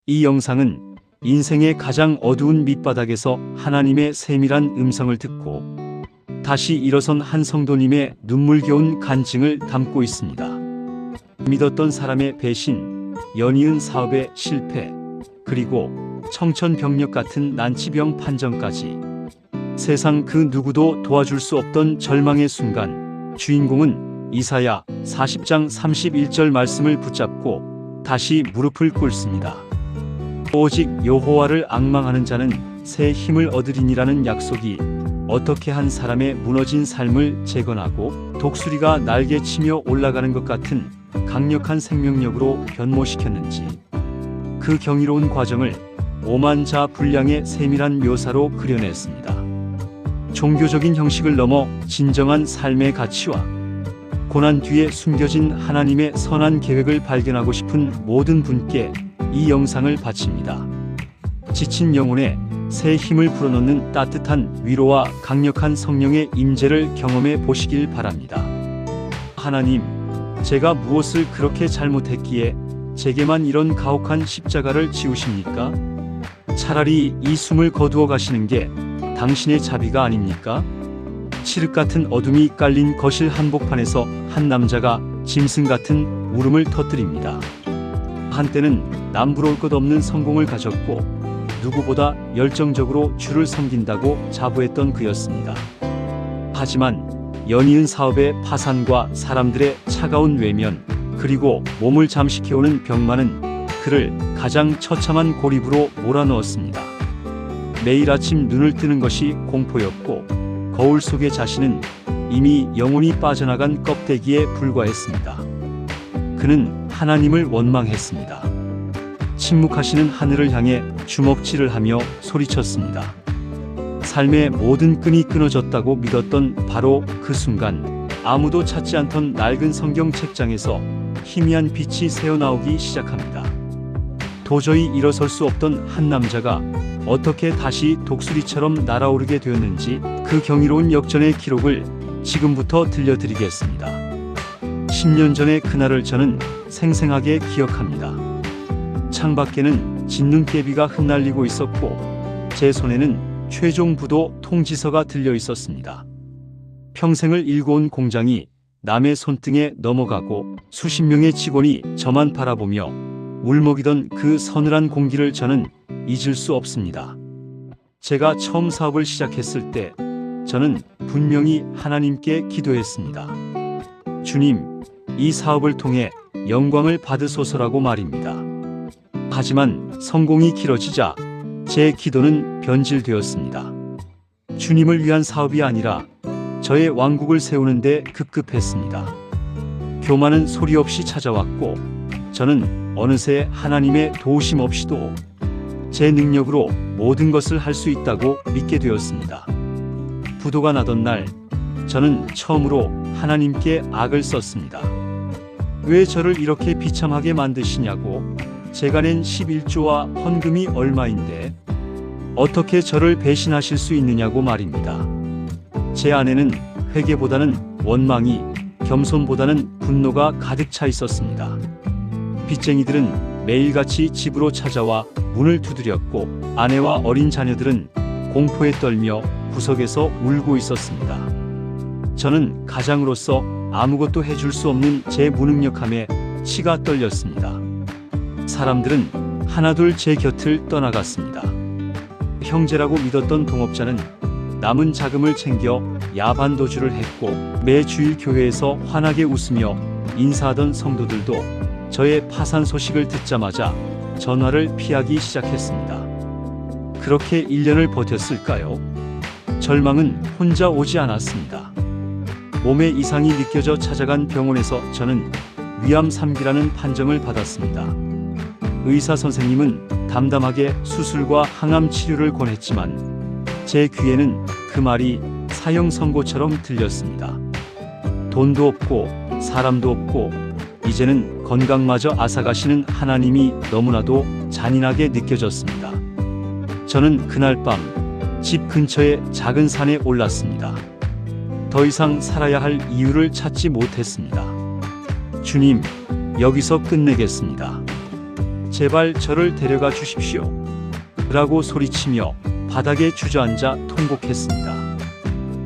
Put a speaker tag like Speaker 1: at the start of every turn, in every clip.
Speaker 1: 이 영상은 인생의 가장 어두운 밑바닥에서 하나님의 세밀한 음성을 듣고 다시 일어선 한 성도님의 눈물겨운 간증을 담고 있습니다. 믿었던 사람의 배신, 연이은 사업의 실패, 그리고 청천벽력 같은 난치병 판정까지 세상 그 누구도 도와줄 수 없던 절망의 순간, 주인공은 이사야 40장 31절 말씀을 붙잡고 다시 무릎을 꿇습니다. 오직 여호와를 앙망하는 자는 새 힘을 얻으리니라는 약속이 어떻게 한 사람의 무너진 삶을 재건하고 독수리가 날개치며 올라가는 것 같은 강력한 생명력으로 변모시켰는지, 그 경이로운 과정을 오만자 분량의 세밀한 묘사로 그려냈습니다. 종교적인 형식을 넘어 진정한 삶의 가치와 고난 뒤에 숨겨진 하나님의 선한 계획을 발견하고 싶은 모든 분께 이 영상을 바칩니다. 지친 영혼에 새 힘을 불어넣는 따뜻한 위로와 강력한 성령의 임재를 경험해 보시길 바랍니다. 하나님, 제가 무엇을 그렇게 잘못했기에 제게만 이런 가혹한 십자가를 지우십니까? 차라리 이 숨을 거두어 가시는 게 당신의 자비가 아닙니까? 칠흑 같은 어둠이 깔린 거실 한복판에서 한 남자가 짐승 같은 울음을 터뜨립니다. 한때는 남부러울 것 없는 성공을 가졌고 누구보다 열정적으로 주를 섬긴다고 자부했던 그였습니다. 하지만 연이은 사업의 파산과 사람들의 차가운 외면, 그리고 몸을 잠식해오는 병만은 그를 가장 처참한 고립으로 몰아넣었습니다. 매일 아침 눈을 뜨는 것이 공포였고 거울 속의 자신은 이미 영혼이 빠져나간 껍데기에 불과했습니다. 그는 하나님을 원망했습니다. 침묵하시는 하늘을 향해 주먹질을 하며 소리쳤습니다. 삶의 모든 끈이 끊어졌다고 믿었던 바로 그 순간, 아무도 찾지 않던 낡은 성경 책장에서 희미한 빛이 새어나오기 시작합니다. 도저히 일어설 수 없던 한 남자가 어떻게 다시 독수리처럼 날아오르게 되었는지, 그 경이로운 역전의 기록을 지금부터 들려드리겠습니다. 10년 전의 그날을 저는 생생하게 기억합니다. 창밖에는 진눈깨비가 흩날리고 있었고 제 손에는 최종 부도 통지서가 들려 있었습니다. 평생을 일궈온 공장이 남의 손등에 넘어가고 수십 명의 직원이 저만 바라보며 울먹이던 그 서늘한 공기를 저는 잊을 수 없습니다. 제가 처음 사업을 시작했을 때 저는 분명히 하나님께 기도했습니다. 주님, 이 사업을 통해 영광을 받으소서라고 말입니다. 하지만 성공이 길어지자 제 기도는 변질되었습니다. 주님을 위한 사업이 아니라 저의 왕국을 세우는데 급급했습니다. 교만은 소리 없이 찾아왔고 저는 어느새 하나님의 도우심 없이도 제 능력으로 모든 것을 할 수 있다고 믿게 되었습니다. 부도가 나던 날, 저는 처음으로 하나님께 악을 썼습니다. 왜 저를 이렇게 비참하게 만드시냐고. 제가 낸 11조와 헌금이 얼마인데 어떻게 저를 배신하실 수 있느냐고 말입니다. 제 안에는 회개보다는 원망이, 겸손보다는 분노가 가득 차 있었습니다. 빚쟁이들은 매일같이 집으로 찾아와 문을 두드렸고 아내와 어린 자녀들은 공포에 떨며 구석에서 울고 있었습니다. 저는 가장으로서 아무것도 해줄 수 없는 제 무능력함에 치가 떨렸습니다. 사람들은 하나둘 제 곁을 떠나갔습니다. 형제라고 믿었던 동업자는 남은 자금을 챙겨 야반도주를 했고 매 주일 교회에서 환하게 웃으며 인사하던 성도들도 저의 파산 소식을 듣자마자 전화를 피하기 시작했습니다. 그렇게 1년을 버텼을까요? 절망은 혼자 오지 않았습니다. 몸에 이상이 느껴져 찾아간 병원에서 저는 위암 3기라는 판정을 받았습니다. 의사 선생님은 담담하게 수술과 항암 치료를 권했지만 제 귀에는 그 말이 사형 선고처럼 들렸습니다. 돈도 없고 사람도 없고 이제는 건강마저 앗아가시는 하나님이 너무나도 잔인하게 느껴졌습니다. 저는 그날 밤 집 근처의 작은 산에 올랐습니다. 더 이상 살아야 할 이유를 찾지 못했습니다. 주님, 여기서 끝내겠습니다. 제발 저를 데려가 주십시오. 라고 소리치며 바닥에 주저앉아 통곡했습니다.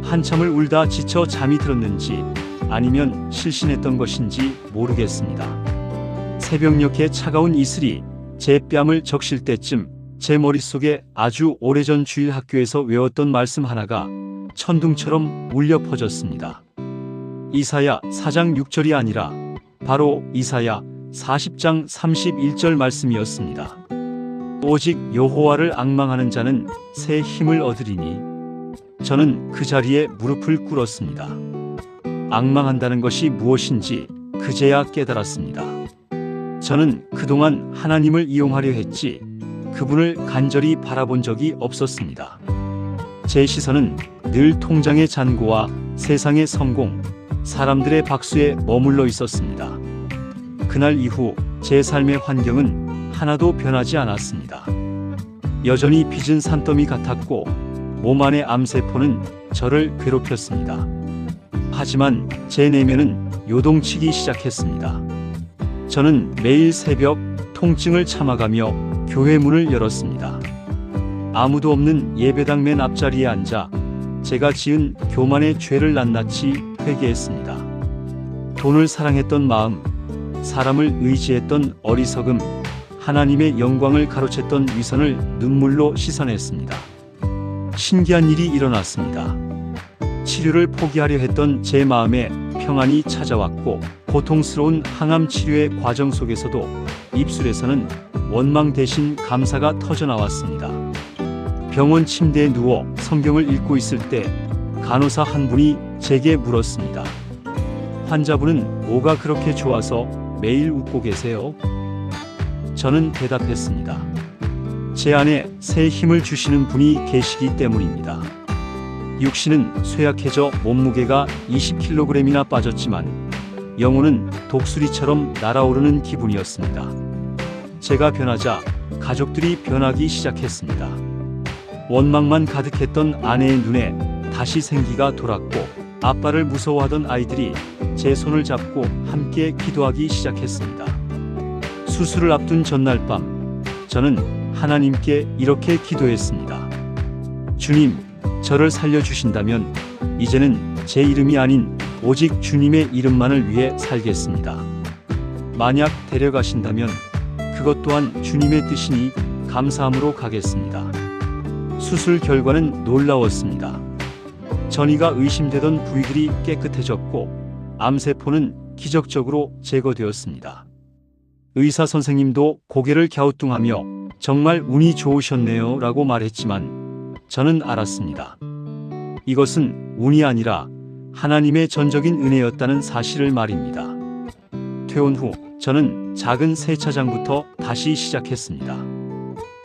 Speaker 1: 한참을 울다 지쳐 잠이 들었는지 아니면 실신했던 것인지 모르겠습니다. 새벽녘에 차가운 이슬이 제 뺨을 적실 때쯤 제 머릿속에 아주 오래전 주일 학교에서 외웠던 말씀 하나가 천둥처럼 울려 퍼졌습니다. 이사야 4장 6절이 아니라 바로 이사야 40장 31절 말씀이었습니다. 오직 여호와를 앙망하는 자는 새 힘을 얻으리니. 저는 그 자리에 무릎을 꿇었습니다. 앙망한다는 것이 무엇인지 그제야 깨달았습니다. 저는 그동안 하나님을 이용하려 했지 그분을 간절히 바라본 적이 없었습니다. 제 시선은 늘 통장의 잔고와 세상의 성공, 사람들의 박수에 머물러 있었습니다. 그날 이후 제 삶의 환경은 하나도 변하지 않았습니다. 여전히 빚은 산더미 같았고 몸 안의 암세포는 저를 괴롭혔습니다. 하지만 제 내면은 요동치기 시작했습니다. 저는 매일 새벽 통증을 참아가며 교회 문을 열었습니다. 아무도 없는 예배당 맨 앞자리에 앉아 제가 지은 교만의 죄를 낱낱이 회개했습니다. 돈을 사랑했던 마음, 사람을 의지했던 어리석음, 하나님의 영광을 가로챘던 위선을 눈물로 씻어냈습니다. 신기한 일이 일어났습니다. 치료를 포기하려 했던 제 마음에 평안이 찾아왔고 고통스러운 항암 치료의 과정 속에서도 입술에서는 원망 대신 감사가 터져나왔습니다. 병원 침대에 누워 성경을 읽고 있을 때 간호사 한 분이 제게 물었습니다. 환자분은 뭐가 그렇게 좋아서 매일 웃고 계세요? 저는 대답했습니다. 제 안에 새 힘을 주시는 분이 계시기 때문입니다. 육신은 쇠약해져 몸무게가 20kg이나 빠졌지만 영혼은 독수리처럼 날아오르는 기분이었습니다. 제가 변하자 가족들이 변하기 시작했습니다. 원망만 가득했던 아내의 눈에 다시 생기가 돌았고 아빠를 무서워하던 아이들이 제 손을 잡고 함께 기도하기 시작했습니다. 수술을 앞둔 전날 밤 저는 하나님께 이렇게 기도했습니다. 주님, 저를 살려주신다면 이제는 제 이름이 아닌 오직 주님의 이름만을 위해 살겠습니다. 만약 데려가신다면 그것 또한 주님의 뜻이니 감사함으로 가겠습니다. 수술 결과는 놀라웠습니다. 전이가 의심되던 부위들이 깨끗해졌고 암세포는 기적적으로 제거되었습니다. 의사 선생님도 고개를 갸우뚱하며 정말 운이 좋으셨네요 라고 말했지만 저는 알았습니다. 이것은 운이 아니라 하나님의 전적인 은혜였다는 사실을 말입니다. 퇴원 후 저는 작은 세차장부터 다시 시작했습니다.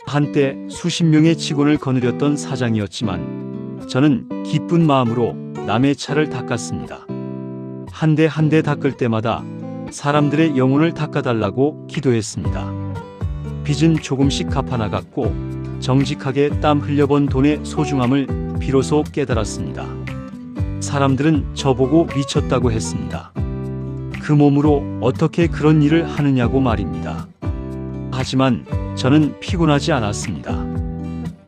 Speaker 1: 한때 수십 명의 직원을 거느렸던 사장이었지만 저는 기쁜 마음으로 남의 차를 닦았습니다. 한 대 한 대 닦을 때마다 사람들의 영혼을 닦아달라고 기도했습니다. 빚은 조금씩 갚아나갔고 정직하게 땀 흘려본 돈의 소중함을 비로소 깨달았습니다. 사람들은 저보고 미쳤다고 했습니다. 그 몸으로 어떻게 그런 일을 하느냐고 말입니다. 하지만 저는 피곤하지 않았습니다.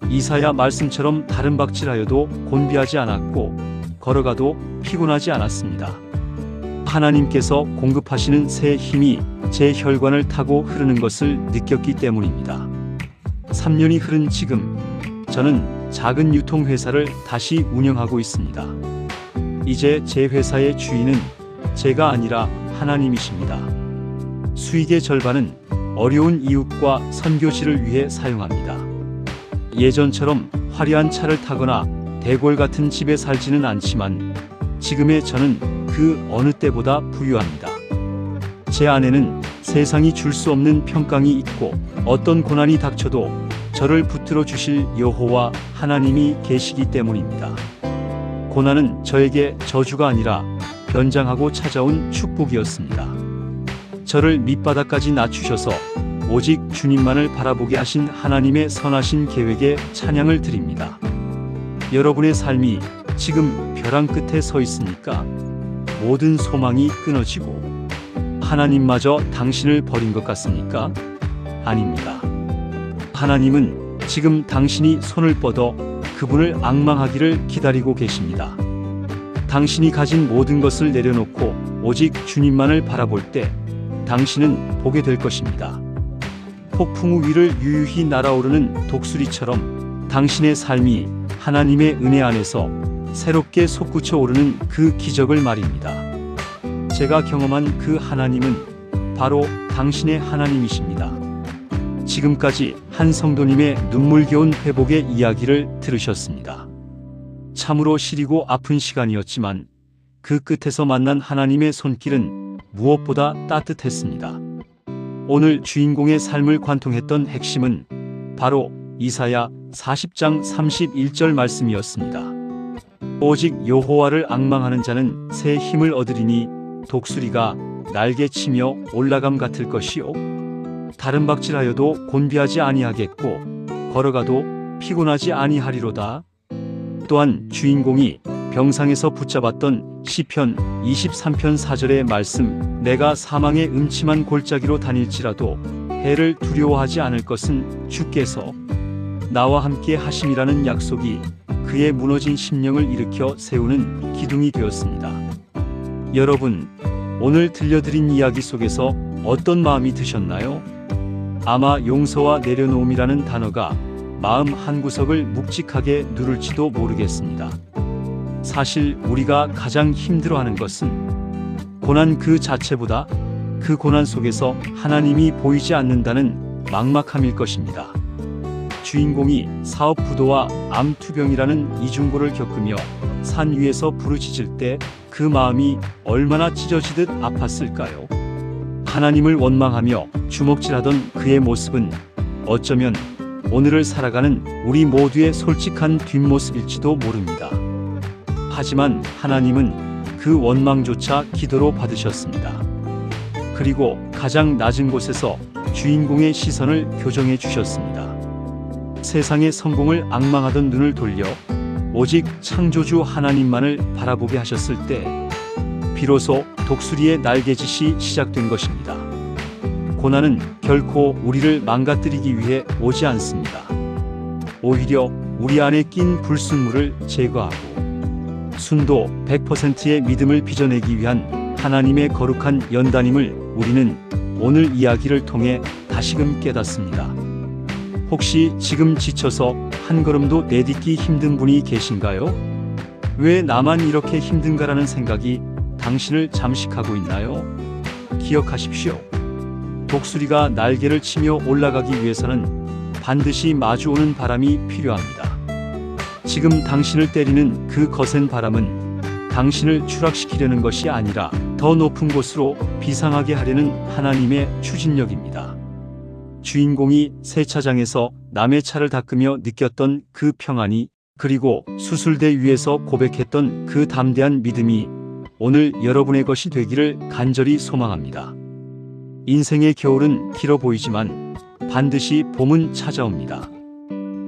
Speaker 1: 이사야 말씀처럼 다른 박질하여도 곤비하지 않았고 걸어가도 피곤하지 않았습니다. 하나님께서 공급하시는 새 힘이 제 혈관을 타고 흐르는 것을 느꼈기 때문입니다. 3년이 흐른 지금 저는 작은 유통회사를 다시 운영하고 있습니다. 이제 제 회사의 주인은 제가 아니라 하나님이십니다. 수익의 절반은 어려운 이웃과 선교지를 위해 사용합니다. 예전처럼 화려한 차를 타거나 대궐 같은 집에 살지는 않지만 지금의 저는 그 어느 때보다 부유합니다. 제 안에는 세상이 줄 수 없는 평강이 있고 어떤 고난이 닥쳐도 저를 붙들어 주실 여호와 하나님이 계시기 때문입니다. 고난은 저에게 저주가 아니라 변장하고 찾아온 축복이었습니다. 저를 밑바닥까지 낮추셔서 오직 주님만을 바라보게 하신 하나님의 선하신 계획에 찬양을 드립니다. 여러분의 삶이 지금 벼랑 끝에 서 있습니까? 모든 소망이 끊어지고 하나님마저 당신을 버린 것 같습니까? 아닙니다. 하나님은 지금 당신이 손을 뻗어 그분을 앙망하기를 기다리고 계십니다. 당신이 가진 모든 것을 내려놓고 오직 주님만을 바라볼 때 당신은 보게 될 것입니다. 폭풍우 위를 유유히 날아오르는 독수리처럼 당신의 삶이 하나님의 은혜 안에서 새롭게 솟구쳐 오르는 그 기적을 말입니다. 제가 경험한 그 하나님은 바로 당신의 하나님이십니다. 지금까지 한 성도님의 눈물겨운 회복의 이야기를 들으셨습니다. 참으로 시리고 아픈 시간이었지만 그 끝에서 만난 하나님의 손길은 무엇보다 따뜻했습니다. 오늘 주인공의 삶을 관통했던 핵심은 바로 이사야 40장 31절 말씀이었습니다. 오직 여호와를 앙망하는 자는 새 힘을 얻으리니 독수리가 날개치며 올라감 같을 것이요 다른 박질하여도 곤비하지 아니하겠고 걸어가도 피곤하지 아니하리로다. 또한 주인공이 병상에서 붙잡았던 시편 23편 4절의 말씀 내가 사망의 음침한 골짜기로 다닐지라도 해를 두려워하지 않을 것은 주께서 나와 함께 하심이라는 약속이 그의 무너진 심령을 일으켜 세우는 기둥이 되었습니다. 여러분, 오늘 들려드린 이야기 속에서 어떤 마음이 드셨나요? 아마 용서와 내려놓음이라는 단어가 마음 한구석을 묵직하게 누를지도 모르겠습니다. 사실 우리가 가장 힘들어하는 것은 고난 그 자체보다 그 고난 속에서 하나님이 보이지 않는다는 막막함일 것입니다. 주인공이 사업 부도와 암 투병이라는 이중고를 겪으며 산 위에서 부르짖을 때 그 마음이 얼마나 찢어지듯 아팠을까요? 하나님을 원망하며 주먹질하던 그의 모습은 어쩌면 오늘을 살아가는 우리 모두의 솔직한 뒷모습일지도 모릅니다. 하지만 하나님은 그 원망조차 기도로 받으셨습니다. 그리고 가장 낮은 곳에서 주인공의 시선을 교정해 주셨습니다. 세상의 성공을 앙망하던 눈을 돌려 오직 창조주 하나님만을 바라보게 하셨을 때 비로소 독수리의 날개짓이 시작된 것입니다. 고난은 결코 우리를 망가뜨리기 위해 오지 않습니다. 오히려 우리 안에 낀 불순물을 제거하고 순도 100%의 믿음을 빚어내기 위한 하나님의 거룩한 연단임을 우리는 오늘 이야기를 통해 다시금 깨닫습니다. 혹시 지금 지쳐서 한 걸음도 내딛기 힘든 분이 계신가요? 왜 나만 이렇게 힘든가라는 생각이 당신을 잠식하고 있나요? 기억하십시오. 독수리가 날개를 치며 올라가기 위해서는 반드시 마주오는 바람이 필요합니다. 지금 당신을 때리는 그 거센 바람은 당신을 추락시키려는 것이 아니라 더 높은 곳으로 비상하게 하려는 하나님의 추진력입니다. 주인공이 세차장에서 남의 차를 닦으며 느꼈던 그 평안이 그리고 수술대 위에서 고백했던 그 담대한 믿음이 오늘 여러분의 것이 되기를 간절히 소망합니다. 인생의 겨울은 길어 보이지만 반드시 봄은 찾아옵니다.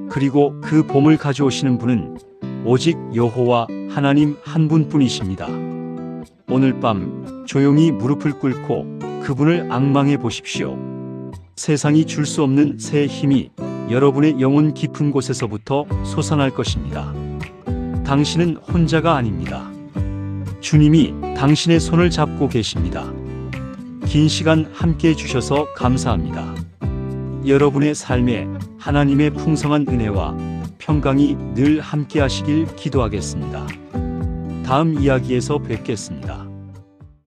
Speaker 1: 그리고 그 봄을 가져오시는 분은 오직 여호와 하나님 한 분뿐이십니다. 오늘 밤 조용히 무릎을 꿇고 그분을 앙망해 보십시오. 세상이 줄 수 없는 새 힘이 여러분의 영혼 깊은 곳에서부터 솟아날 것입니다. 당신은 혼자가 아닙니다. 주님이 당신의 손을 잡고 계십니다. 긴 시간 함께 해주셔서 감사합니다. 여러분의 삶에 하나님의 풍성한 은혜와 평강이 늘 함께 하시길 기도하겠습니다. 다음 이야기에서 뵙겠습니다.